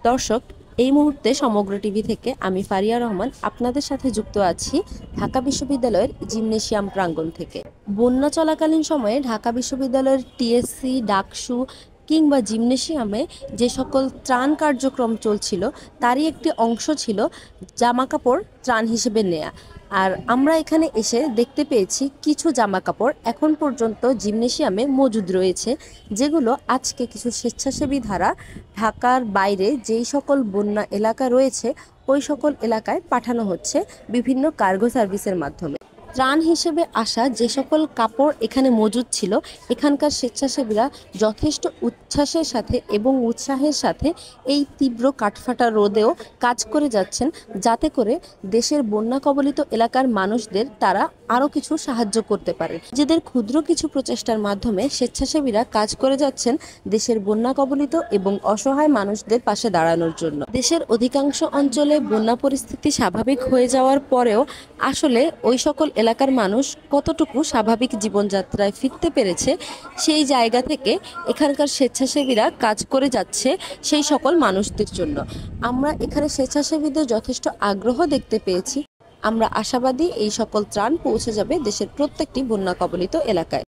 দর্শক, এই মুহূর্তে সমগ্র টিভি থেকে আমি ফারিয়া রহমান আপনাদের সাথে যুক্ত আছি ঢাকা বিশ্ববিদ্যালয়ের জিমনেশিয়াম প্রাঙ্গণ থেকে। বন্যা চলাকালীন সময়ে ঢাকা বিশ্ববিদ্যালয়ের টিএসসি, ডাকসু কিংবা জিমনেশিয়ামে যে সকল ত্রাণ কার্যক্রম চলছিল তারই একটি অংশ ছিল জামাকাপড় ত্রাণ হিসেবে নেয়া। আর আমরা এখানে এসে দেখতে পেয়েছি কিছু জামাকাপড় এখন পর্যন্ত জিমনেশিয়ামে মজুদ রয়েছে, যেগুলো আজকে কিছু স্বেচ্ছাসেবী ধারা ঢাকার বাইরে যেই সকল বন্যা এলাকা রয়েছে ওই সকল এলাকায় পাঠানো হচ্ছে বিভিন্ন কার্গো সার্ভিসের মাধ্যমে। ত্রাণ হিসেবে আসা যে সকল কাপড় এখানে মজুদ ছিল, এখানকার স্বেচ্ছাসেবীরা যথেষ্ট উচ্ছ্বাসের সাথে এবং উৎসাহের সাথে এই তীব্র কাঠফাটা রোদেও কাজ করে যাচ্ছেন, যাতে করে দেশের বন্যা কবলিত এলাকার মানুষদের তারা আরও কিছু সাহায্য করতে পারে। নিজেদের ক্ষুদ্র কিছু প্রচেষ্টার মাধ্যমে স্বেচ্ছাসেবীরা কাজ করে যাচ্ছেন দেশের বন্যা কবলিত এবং অসহায় মানুষদের পাশে দাঁড়ানোর জন্য। দেশের অধিকাংশ অঞ্চলে বন্যা পরিস্থিতি স্বাভাবিক হয়ে যাওয়ার পরেও আসলে ওই সকল এলাকার মানুষ কতটুকু স্বাভাবিক জীবনযাত্রায় ফিরতে পেরেছে, সেই জায়গা থেকে এখানকার স্বেচ্ছাসেবীরা কাজ করে যাচ্ছে সেই সকল মানুষদের জন্য। আমরা এখানে স্বেচ্ছাসেবীদের যথেষ্ট আগ্রহ দেখতে পেয়েছি। আমরা আশাবাদী এই সকল ত্রাণ পৌঁছে যাবে দেশের প্রত্যেকটি বন্যা কবলিত এলাকায়।